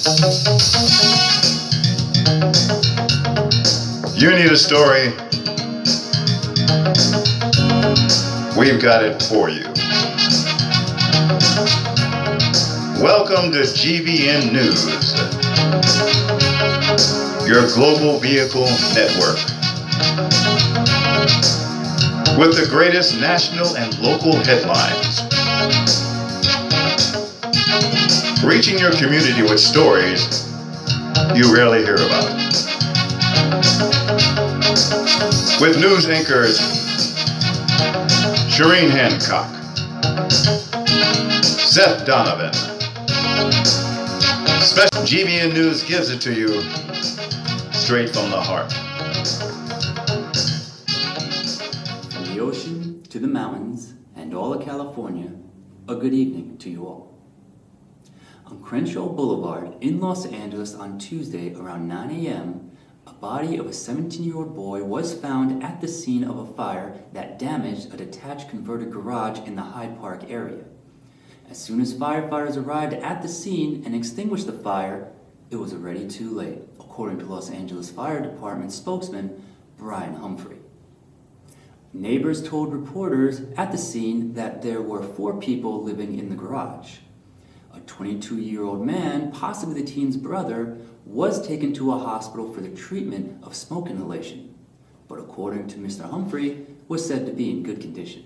You need a story? We've got it for you. Welcome to GVN News, your global vehicle network, with the greatest national and local headlines, reaching your community with stories you rarely hear about. With news anchors Shyreen Hancock, Seth Donavan. Special GVN News gives it to you straight from the heart. From the ocean to the mountains and all of California, a good evening to you all. On Crenshaw Boulevard in Los Angeles on Tuesday around 9 a.m., a body of a 17-year-old boy was found at the scene of a fire that damaged a detached converted garage in the Hyde Park area. As soon as firefighters arrived at the scene and extinguished the fire, it was already too late, according to Los Angeles Fire Department spokesman Brian Humphrey. Neighbors told reporters at the scene that there were 4 people living in the garage. A 22-year-old man, possibly the teen's brother, was taken to a hospital for the treatment of smoke inhalation, but according to Mr. Humphrey, was said to be in good condition.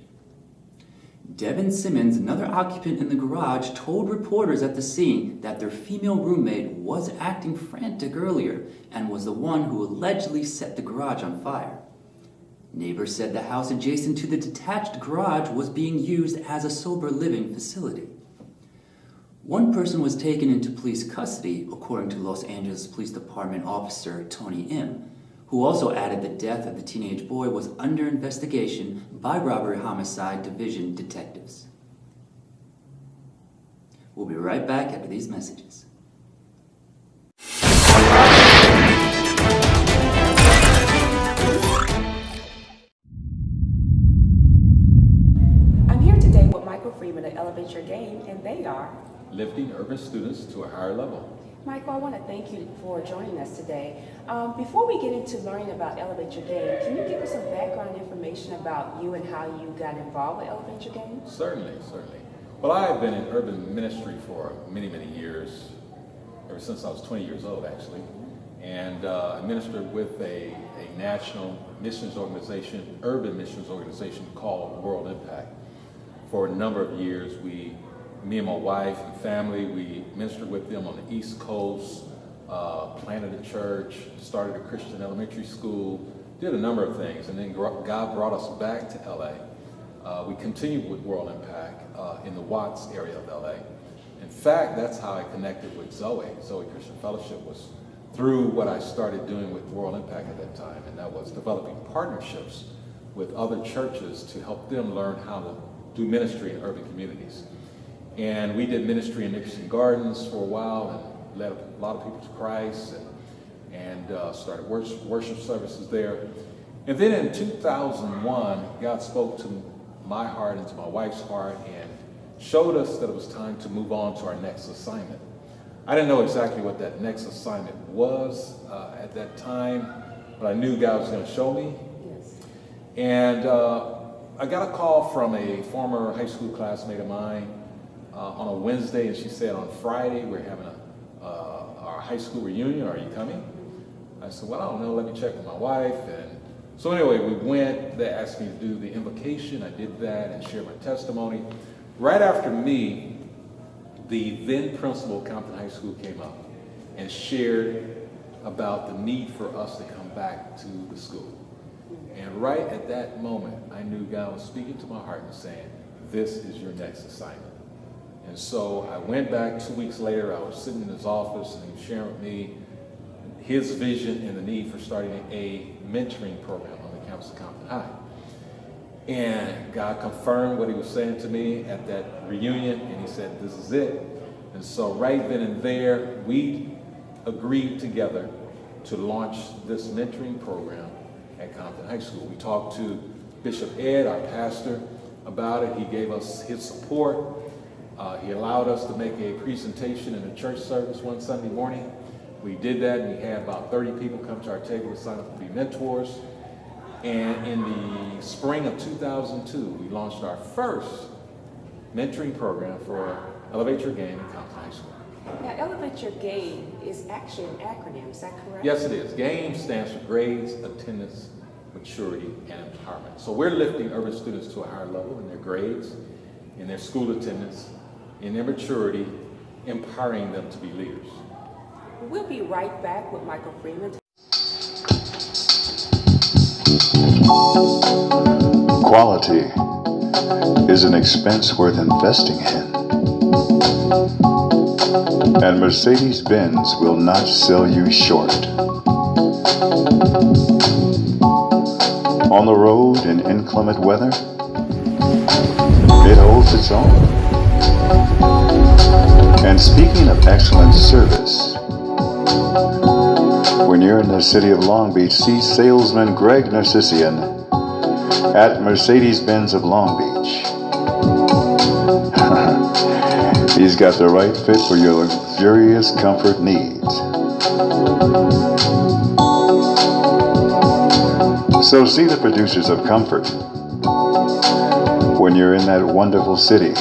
Devin Simmons, another occupant in the garage, told reporters at the scene that their female roommate was acting frantic earlier and was the one who allegedly set the garage on fire. Neighbors said the house adjacent to the detached garage was being used as a sober living facility. One person was taken into police custody, according to Los Angeles Police Department officer Tony M., who also added the death of the teenage boy was under investigation by Robbery Homicide Division detectives. We'll be right back after these messages. I'm here today with Michael Freeman at Elevate Your Game, and they are lifting urban students to a higher level. Michael, I want to thank you for joining us today. Before we get into learning about Elevate Your Game, can you give us some background information about you and how you got involved with Elevate Your Game? Certainly. Well, I have been in urban ministry for many, many years, ever since I was 20 years old, actually. And I ministered with a national missions organization, urban missions organization called World Impact. For a number of years, me and my wife and family, we ministered with them on the East Coast, planted a church, started a Christian elementary school, did a number of things, and then God brought us back to LA. We continued with World Impact in the Watts area of LA. In fact, that's how I connected with Zoe. Zoe Christian Fellowship was through what I started doing with World Impact at that time, and that was developing partnerships with other churches to help them learn how to do ministry in urban communities. And we did ministry in Nickerson Gardens for a while and led a lot of people to Christ and started worship services there. And then in 2001, God spoke to my heart and to my wife's heart and showed us that it was time to move on to our next assignment. I didn't know exactly what that next assignment was at that time, but I knew God was going to show me. Yes. And I got a call from a former high school classmate of mine on a Wednesday, and she said, on Friday, we're having our high school reunion. Are you coming? I said, well, I don't know. Let me check with my wife. And so anyway, we went. They asked me to do the invocation. I did that and shared my testimony. Right after me, the then principal of Compton High School came up and shared about the need for us to come back to the school. And right at that moment, I knew God was speaking to my heart and saying, this is your next assignment. And so I went back 2 weeks later. I was sitting in his office and he was sharing with me his vision and the need for starting a mentoring program on the campus of Compton High. And God confirmed what he was saying to me at that reunion, and he said, this is it. And so right then and there, we agreed together to launch this mentoring program at Compton High School. We talked to Bishop Ed, our pastor, about it. He gave us his support. He allowed us to make a presentation in a church service one Sunday morning. We did that, and we had about 30 people come to our table to sign up to be mentors. And in the spring of 2002, we launched our first mentoring program for Elevate Your Game in Compton High School. Now, Elevate Your Game is actually an acronym, is that correct? Yes, it is. GAME stands for Grades, Attendance, Maturity, and Empowerment. So we're lifting urban students to a higher level in their grades, in their school attendance, in their maturity, empowering them to be leaders. We'll be right back with Michael Freeman. Quality is an expense worth investing in. And Mercedes-Benz will not sell you short. On the road in inclement weather, it holds its own. And speaking of excellent service, when you're in the city of Long Beach, see salesman Greg Narcissian at Mercedes-Benz of Long Beach. He's got the right fit for your luxurious comfort needs. So see the producers of comfort when you're in that wonderful city.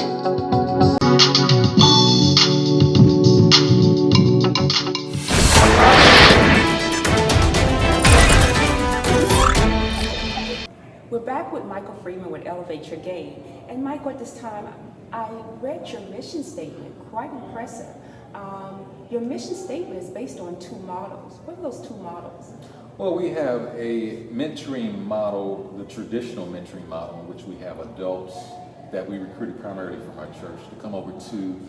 We're back with Michael Freeman with Elevate Your Game. And Michael, at this time, I read your mission statement, quite impressive. Your mission statement is based on two models. What are those two models? Well, we have a mentoring model, the traditional mentoring model, in which we have adults that we recruited primarily from our church to come over to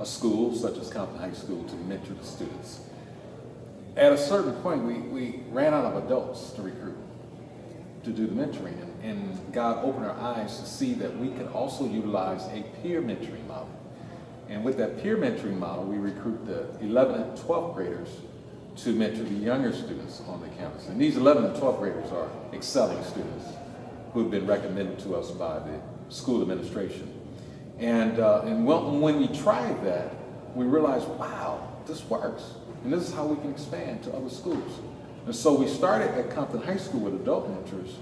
a school, such as Compton High School, to mentor the students. At a certain point, we ran out of adults to recruit to do the mentoring, and God opened our eyes to see that we could also utilize a peer mentoring model. And with that peer mentoring model, we recruit the 11th and 12th graders to mentor the younger students on the campus. And these 11th and 12th graders are excelling students who have been recommended to us by the school administration. And when we tried that, we realized, wow, this works. And this is how we can expand to other schools. And so we started at Compton High School with adult mentors,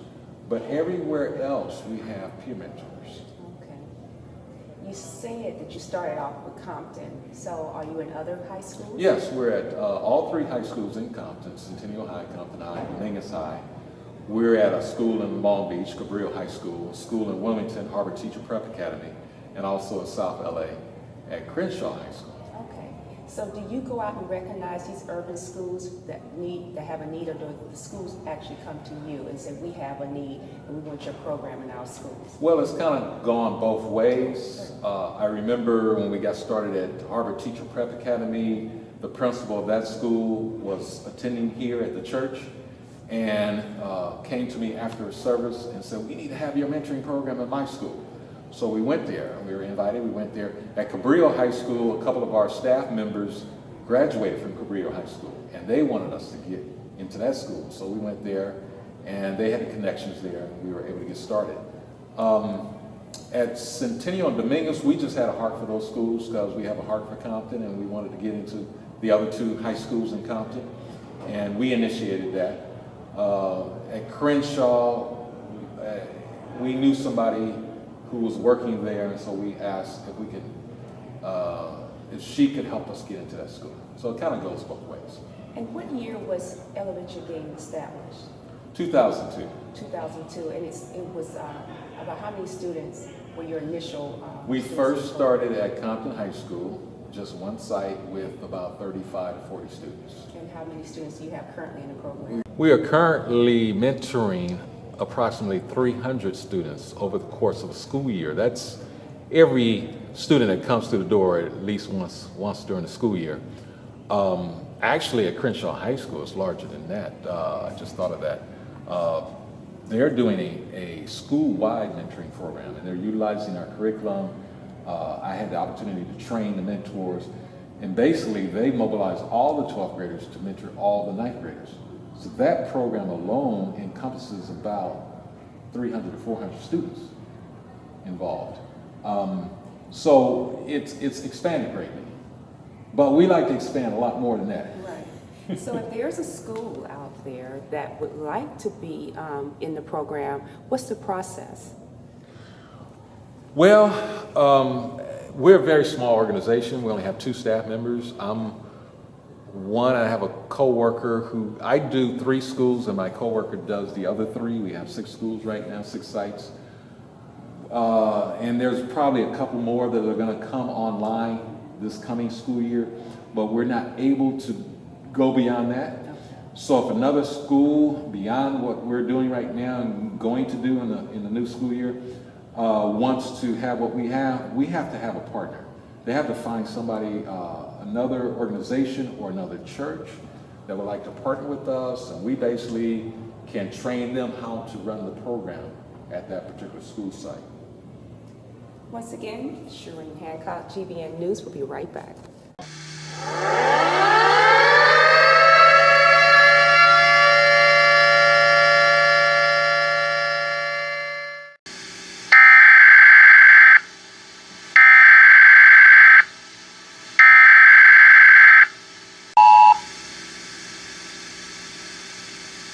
but everywhere else we have peer mentors. Okay. You said that you started off with Compton, so are you in other high schools? Yes, we're at all three high schools in Compton: Centennial High, Compton High, Dominguez High. We're at a school in Long Beach, Cabrillo High School, a school in Wilmington, Harbor Teacher Prep Academy, and also in South LA at Crenshaw High School. Okay. So do you go out and recognize these urban schools that have a need, or do the schools actually come to you and say, we have a need and we want your program in our schools? Well, it's kind of gone both ways. I remember when we got started at Harbor Teacher Prep Academy, the principal of that school was attending here at the church and came to me after a service and said, we need to have your mentoring program at my school. So we went there, we were invited, we went there. At Cabrillo High School, a couple of our staff members graduated from Cabrillo High School, and they wanted us to get into that school. So we went there, and they had the connections there, and we were able to get started. At Centennial and Dominguez, we just had a heart for those schools because we have a heart for Compton, and we wanted to get into the other two high schools in Compton, and we initiated that. At Crenshaw, we knew somebody who was working there, and so we asked if we could, if she could help us get into that school. So it kind of goes both ways. And what year was Elevate Your Game established? 2002. 2002, and it was about how many students were your initial? We first started at Compton High School, just one site with about 35 to 40 students. And how many students do you have currently in the program? We are currently mentoring approximately 300 students over the course of a school year. That's every student that comes through the door at least once during the school year. Actually, at Crenshaw High School, it's larger than that. I just thought of that. They're doing a school-wide mentoring program, and they're utilizing our curriculum. I had the opportunity to train the mentors, and basically they mobilize all the 12th graders to mentor all the 9th graders. So that program alone encompasses about 300 to 400 students involved. So it's expanded greatly. But we like to expand a lot more than that. Right. So if there's a school out there that would like to be in the program, what's the process? Well, we're a very small organization. We only have 2 staff members. I'm one. I have a coworker who, I do 3 schools and my coworker does the other 3. We have 6 schools right now, 6 sites. And there's probably a couple more that are going to come online this coming school year, but we're not able to go beyond that. So if another school beyond what we're doing right now and going to do in the new school year wants to have what we have to have a partner. They have to find somebody, another organization or another church that would like to partner with us, and we basically can train them how to run the program at that particular school site. Once again, Shyreen Hancock, GVN News. We'll be right back.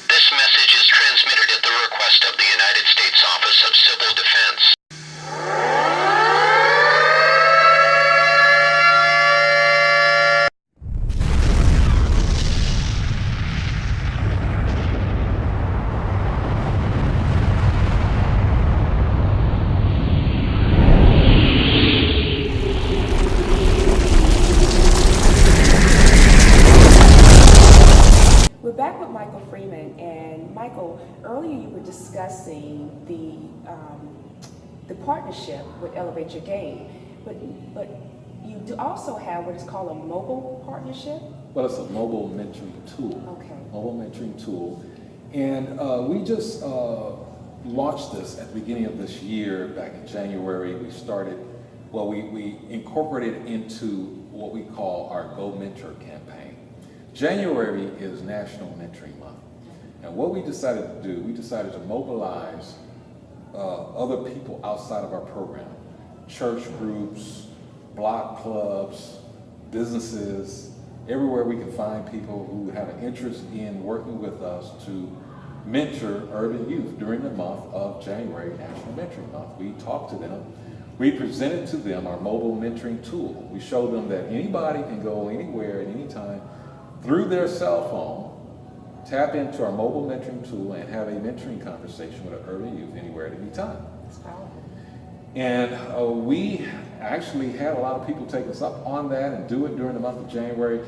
This message is transmitted at the request of the United States Office of Civil Defense. We're back with Michael Freeman, and Michael, earlier you were discussing the partnership with Elevate Your Game, but you do also have what is called a mobile partnership. Well, it's a mobile mentoring tool. Okay. Mobile mentoring tool. And we just launched this at the beginning of this year, back in January. We started, well, we incorporated into what we call our Go Mentor campaign. January is National Mentoring Month. And what we decided to do, we decided to mobilize other people outside of our program. Church groups, block clubs, businesses, everywhere we can find people who have an interest in working with us to mentor urban youth during the month of January, National Mentoring Month. We talked to them. We presented to them our mobile mentoring tool. We showed them that anybody can go anywhere at any time through their cell phone, tap into our mobile mentoring tool and have a mentoring conversation with an urban youth anywhere at any time. That's powerful. And we actually had a lot of people take us up on that and do it during the month of January.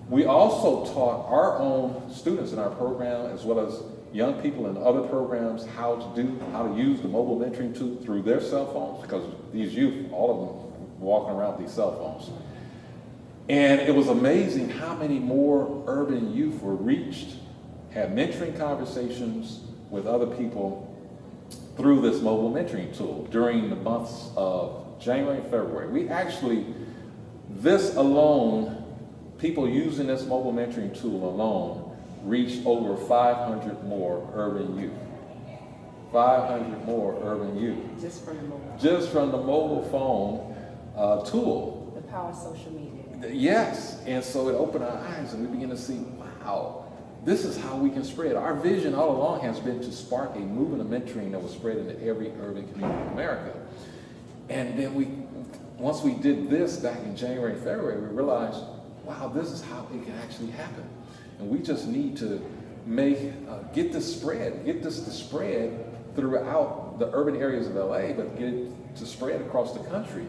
We also taught our own students in our program, as well as young people in other programs, how to use the mobile mentoring tool through their cell phones, because these youth, all of them, walking around with these cell phones. And it was amazing how many more urban youth were reached, had mentoring conversations with other people through this mobile mentoring tool during the months of January and February. We actually, this alone, people using this mobile mentoring tool alone, reached over 500 more urban youth. 500 more urban youth. Just from the mobile. Just from the mobile phone tool. The power of social media. Yes, and so it opened our eyes and we began to see, wow, this is how we can spread. Our vision all along has been to spark a movement of mentoring that will spread into every urban community in America. And then once we did this back in January and February, we realized, wow, this is how it can actually happen. And we just need to get this to spread throughout the urban areas of LA, but get it to spread across the country.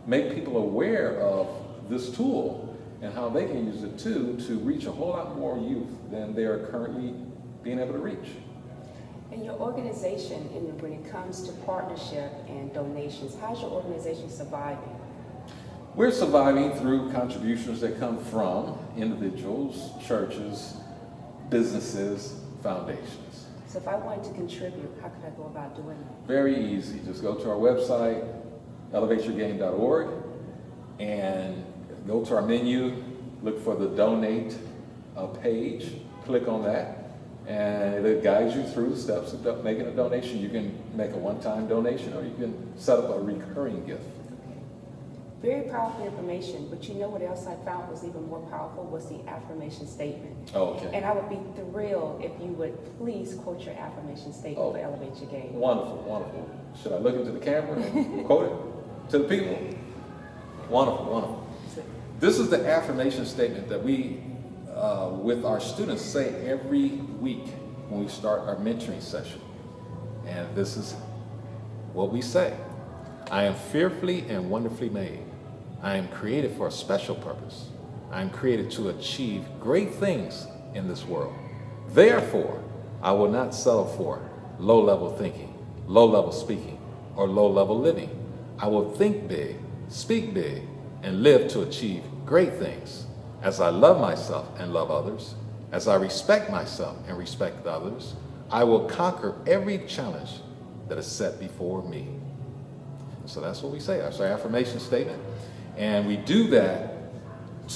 Make people aware of this tool and how they can use it too to reach a whole lot more youth than they are currently being able to reach. And your organization, when it comes to partnership and donations, how's your organization surviving? We're surviving through contributions that come from individuals, churches, businesses, foundations. So if I wanted to contribute, how could I go about doing that? Very easy. Just go to our website, elevateyourgame.org, and go to our menu, look for the donate page, click on that, and it guides you through the steps of making a donation. You can make a one-time donation or you can set up a recurring gift. Okay. Very powerful information, but you know what else I found was even more powerful was the affirmation statement. Oh, okay. And I would be thrilled if you would please quote your affirmation statement for Elevate Your Game. Wonderful, wonderful. Should I look into the camera and quote it to the people? Wonderful, wonderful. This is the affirmation statement that we, with our students, say every week when we start our mentoring session. And this is what we say. I am fearfully and wonderfully made. I am created for a special purpose. I am created to achieve great things in this world. Therefore, I will not settle for low-level thinking, low-level speaking, or low-level living. I will think big, speak big, and live to achieve great things. As I love myself and love others, as I respect myself and respect others, I will conquer every challenge that is set before me. So that's what we say. That's our affirmation statement. And we do that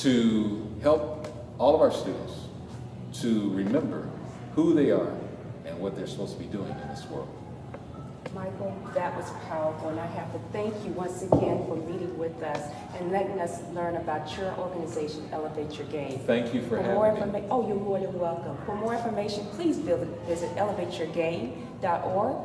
to help all of our students to remember who they are and what they're supposed to be doing in this world. Michael, that was powerful, and I have to thank you once again for meeting with us and letting us learn about your organization, Elevate Your Game. Thank you for having me. Oh, you're more than welcome. For more information, please visit elevateyourgame.org.